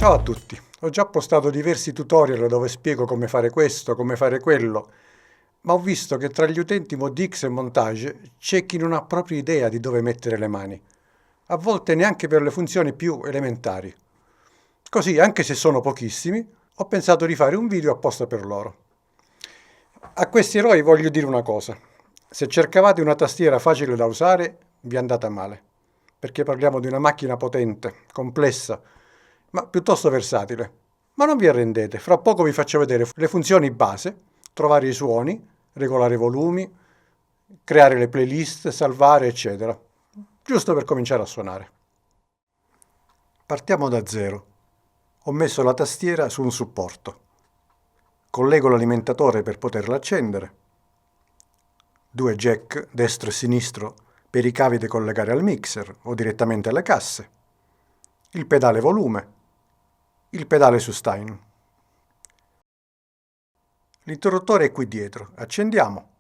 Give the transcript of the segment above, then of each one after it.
Ciao a tutti, ho già postato diversi tutorial dove spiego come fare questo, come fare quello, ma ho visto che tra gli utenti ModX e Montage c'è chi non ha proprio idea di dove mettere le mani, a volte neanche per le funzioni più elementari. Così, anche se sono pochissimi, ho pensato di fare un video apposta per loro. A questi eroi voglio dire una cosa: se cercavate una tastiera facile da usare, vi è andata male, perché parliamo di una macchina potente, complessa, ma piuttosto versatile. Ma non vi arrendete, fra poco vi faccio vedere le funzioni base, trovare i suoni, regolare i volumi, creare le playlist, salvare, eccetera, giusto per cominciare a suonare. Partiamo da zero. Ho messo la tastiera su un supporto. Collego l'alimentatore per poterla accendere. 2 jack, destro e sinistro, per i cavi da collegare al mixer o direttamente alle casse. Il pedale volume. Il pedale sustain. L'interruttore è qui dietro. Accendiamo.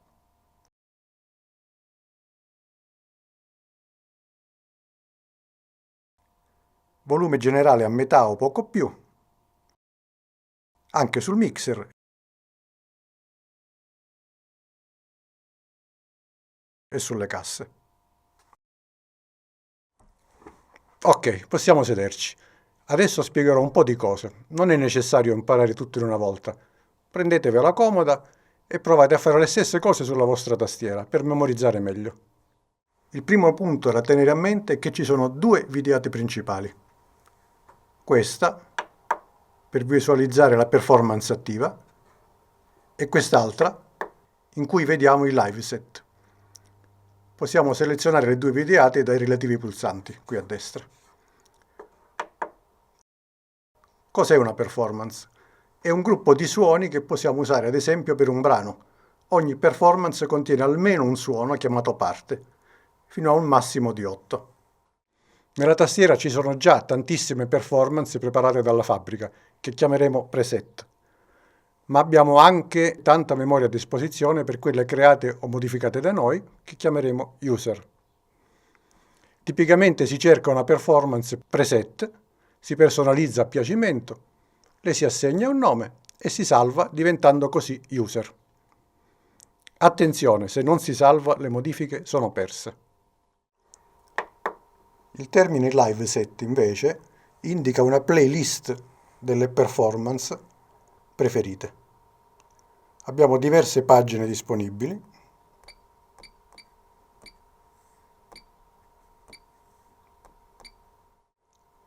Volume generale a metà o poco più. Anche sul mixer e sulle casse. Ok, possiamo sederci. Adesso spiegherò un po' di cose. Non è necessario imparare tutto in una volta. Prendetevela comoda e provate a fare le stesse cose sulla vostra tastiera per memorizzare meglio. Il primo punto da tenere a mente è che ci sono 2 videate principali. Questa, per visualizzare la performance attiva, e quest'altra, in cui vediamo i live set. Possiamo selezionare le 2 videate dai relativi pulsanti, qui a destra. Cos'è una performance? È un gruppo di suoni che possiamo usare ad esempio per un brano. Ogni performance contiene almeno un suono chiamato parte, fino a un massimo di 8. Nella tastiera ci sono già tantissime performance preparate dalla fabbrica, che chiameremo preset. Ma abbiamo anche tanta memoria a disposizione per quelle create o modificate da noi, che chiameremo user. Tipicamente si cerca una performance preset, si personalizza a piacimento, le si assegna un nome e si salva diventando così user. Attenzione, se non si salva le modifiche sono perse. Il termine live set invece indica una playlist delle performance preferite. Abbiamo diverse pagine disponibili.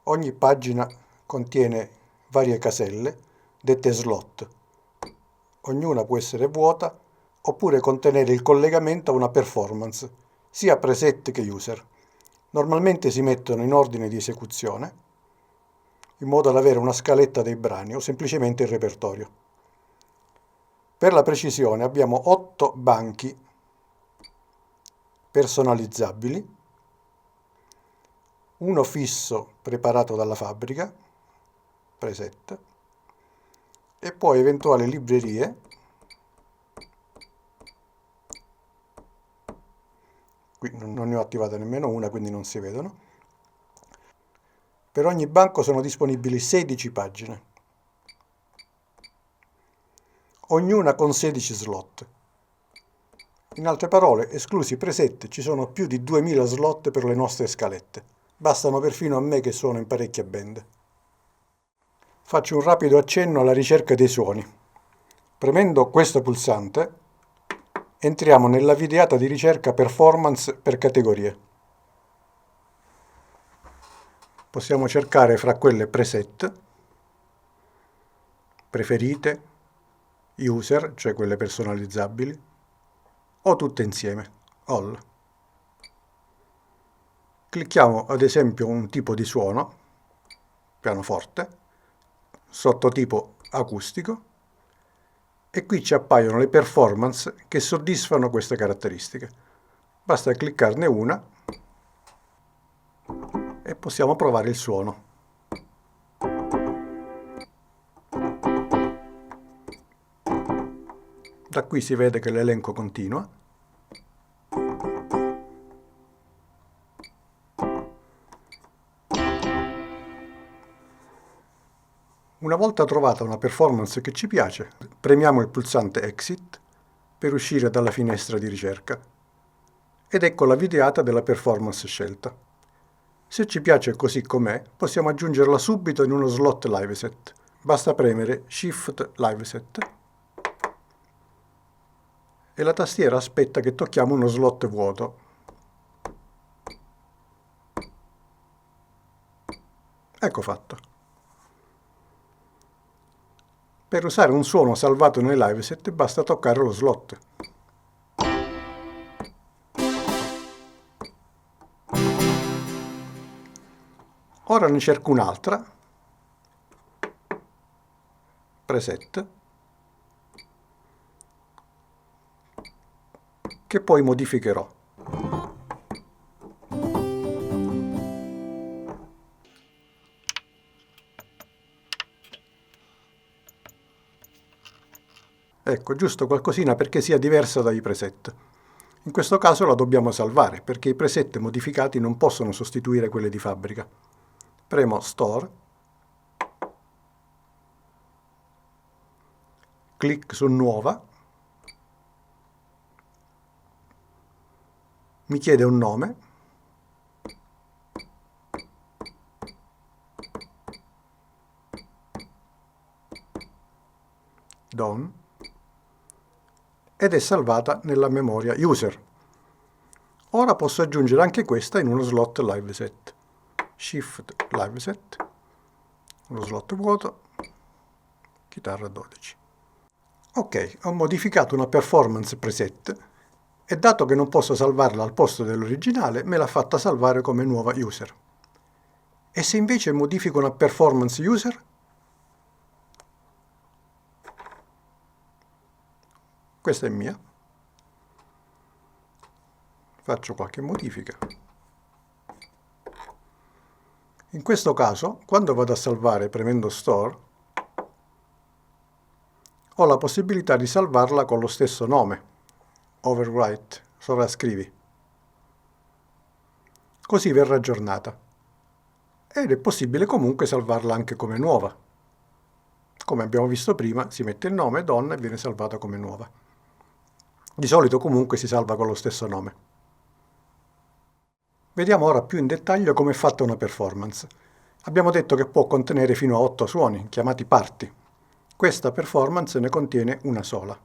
Ogni pagina contiene varie caselle, dette slot. Ognuna può essere vuota oppure contenere il collegamento a una performance, sia preset che user. Normalmente si mettono in ordine di esecuzione, in modo da avere una scaletta dei brani o semplicemente il repertorio. Per la precisione abbiamo 8 banchi personalizzabili, uno fisso preparato dalla fabbrica, preset, e poi eventuali librerie qui non ne ho attivata nemmeno una, quindi non si vedono. Per ogni banco sono disponibili 16 pagine, ognuna con 16 slot. In altre parole, esclusi i preset, ci sono più di 2000 slot per le nostre scalette. Bastano perfino a me che suono in parecchie band. Faccio un rapido accenno alla ricerca dei suoni. Premendo questo pulsante, entriamo nella videata di ricerca performance per categorie. Possiamo cercare fra quelle preset, preferite, user, cioè quelle personalizzabili, o tutte insieme, all. Clicchiamo ad esempio un tipo di suono, pianoforte, sottotipo acustico, e qui ci appaiono le performance che soddisfano queste caratteristiche. Basta cliccarne una e possiamo provare il suono. Da qui si vede che l'elenco continua. Una volta trovata una performance che ci piace, premiamo il pulsante Exit per uscire dalla finestra di ricerca. Ed ecco la videata della performance scelta. Se ci piace così com'è, possiamo aggiungerla subito in uno slot LiveSet. Basta premere Shift LiveSet e la tastiera aspetta che tocchiamo uno slot vuoto. Ecco fatto. Per usare un suono salvato nei LiveSet basta toccare lo slot. Ora ne cerco un'altra, preset, che poi modificherò. Ecco, giusto qualcosina perché sia diversa dai preset. In questo caso la dobbiamo salvare, perché i preset modificati non possono sostituire quelli di fabbrica. Premo Store, clic su Nuova, mi chiede un nome, Done, ed è salvata nella memoria User. Ora posso aggiungere anche questa in uno slot LiveSet. Shift LiveSet, uno slot vuoto, chitarra 12. Ok, ho modificato una performance preset e dato che non posso salvarla al posto dell'originale, me l'ha fatta salvare come nuova user. E se invece modifico una performance user? Questa è mia. Faccio qualche modifica. In questo caso, quando vado a salvare premendo Store, ho la possibilità di salvarla con lo stesso nome, Overwrite, sovrascrivi. Così verrà aggiornata. Ed è possibile comunque salvarla anche come nuova. Come abbiamo visto prima, si mette il nome donna e viene salvata come nuova. Di solito comunque si salva con lo stesso nome. Vediamo ora più in dettaglio come è fatta una performance. Abbiamo detto che può contenere fino a 8 suoni, chiamati parti. Questa performance ne contiene una sola.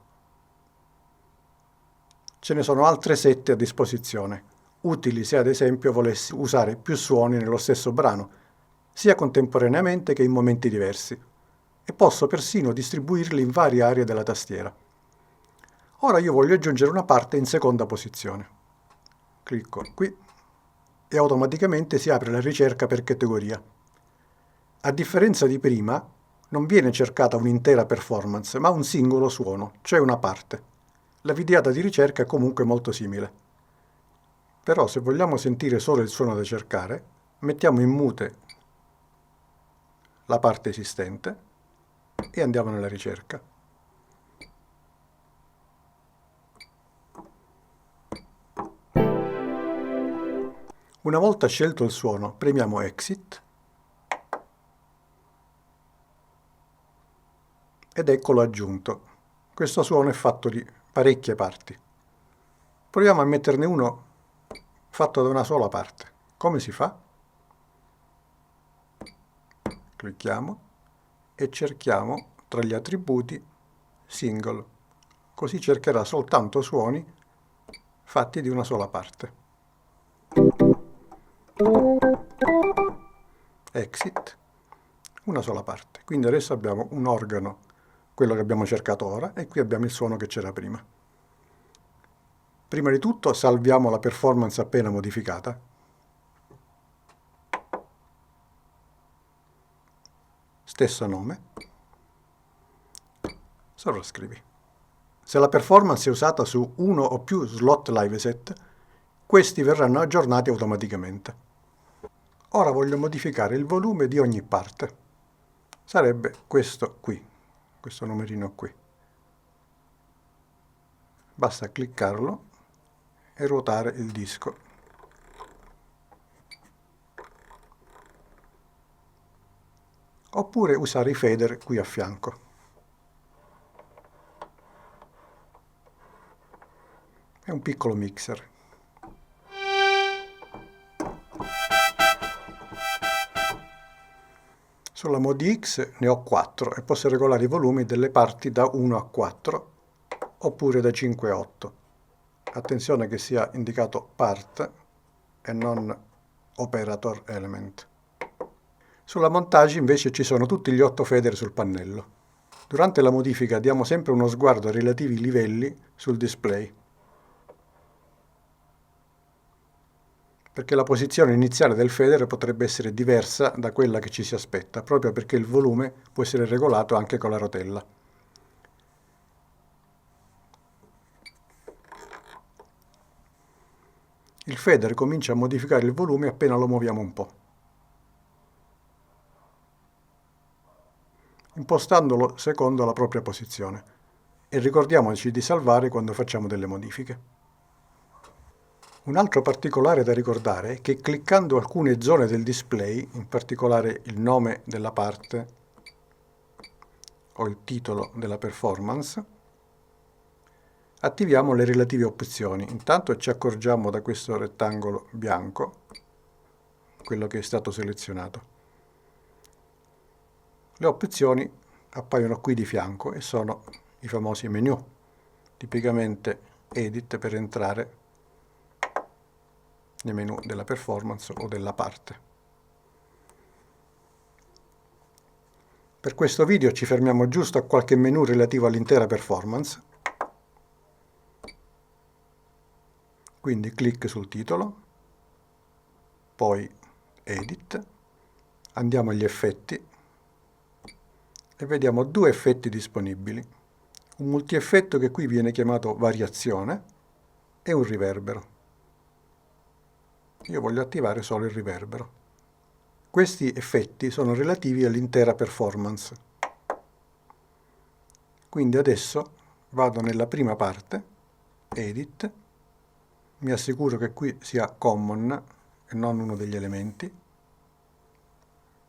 Ce ne sono altre 7 a disposizione, utili se ad esempio volessi usare più suoni nello stesso brano, sia contemporaneamente che in momenti diversi, e posso persino distribuirli in varie aree della tastiera. Ora io voglio aggiungere una parte in seconda posizione. Clicco qui e automaticamente si apre la ricerca per categoria. A differenza di prima, non viene cercata un'intera performance, ma un singolo suono, cioè una parte. La videata di ricerca è comunque molto simile. Però se vogliamo sentire solo il suono da cercare, mettiamo in mute la parte esistente e andiamo nella ricerca. Una volta scelto il suono, premiamo Exit ed eccolo aggiunto. Questo suono è fatto di parecchie parti. Proviamo a metterne uno fatto da una sola parte. Come si fa? Clicchiamo e cerchiamo tra gli attributi Single. Così cercherà soltanto suoni fatti di una sola parte. Exit, una sola parte. Quindi adesso abbiamo un organo, quello che abbiamo cercato ora, e qui abbiamo il suono che c'era prima. Prima di tutto salviamo la performance appena modificata. Stesso nome. Sovrascrivi. Se la performance è usata su uno o più slot LiveSet, questi verranno aggiornati automaticamente. Ora voglio modificare il volume di ogni parte. Sarebbe questo qui, questo numerino qui. Basta cliccarlo e ruotare il disco. oppure usare i fader qui a fianco. È un piccolo mixer. Sulla Modi X ne ho 4 e posso regolare i volumi delle parti da 1 a 4 oppure da 5 a 8. Attenzione che sia indicato part e non operator element. Sulla Montage invece ci sono tutti gli 8 fader sul pannello. Durante la modifica diamo sempre uno sguardo ai relativi livelli sul display, perché la posizione iniziale del fader potrebbe essere diversa da quella che ci si aspetta, proprio perché il volume può essere regolato anche con la rotella. Il fader comincia a modificare il volume appena lo muoviamo un po', impostandolo secondo la propria posizione, e ricordiamoci di salvare quando facciamo delle modifiche. Un altro particolare da ricordare è che cliccando alcune zone del display, in particolare il nome della parte o il titolo della performance, attiviamo le relative opzioni. Intanto ci accorgiamo da questo rettangolo bianco quello che è stato selezionato. Le opzioni appaiono qui di fianco e sono i famosi menu, tipicamente Edit per entrare nei menu della performance o della parte. Per questo video ci fermiamo giusto a qualche menu relativo all'intera performance. Quindi clic sul titolo, poi Edit, andiamo agli effetti e vediamo 2 effetti disponibili. Un multieffetto che qui viene chiamato variazione e un riverbero. Io voglio attivare solo il riverbero. Questi effetti sono relativi all'intera performance. Quindi adesso vado nella prima parte, Edit, mi assicuro che qui sia Common e non uno degli elementi,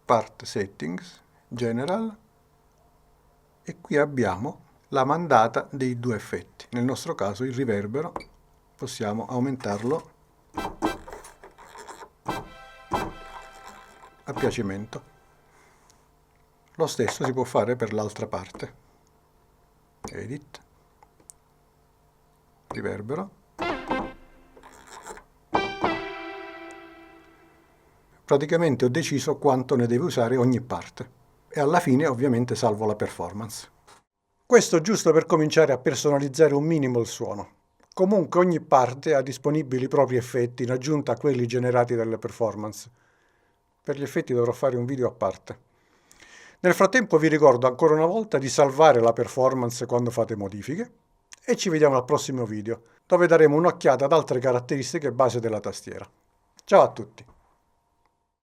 Part Settings, General, e qui abbiamo la mandata dei 2 effetti. Nel nostro caso il riverbero possiamo aumentarlo a piacimento. Lo stesso si può fare per l'altra parte. Edit, riverbero. Praticamente ho deciso quanto ne deve usare ogni parte e alla fine ovviamente salvo la performance. Questo giusto per cominciare a personalizzare un minimo il suono. Comunque ogni parte ha disponibili i propri effetti in aggiunta a quelli generati dalle performance. Per gli effetti dovrò fare un video a parte. Nel frattempo vi ricordo ancora una volta di salvare la performance quando fate modifiche e ci vediamo al prossimo video, dove daremo un'occhiata ad altre caratteristiche base della tastiera. Ciao a tutti!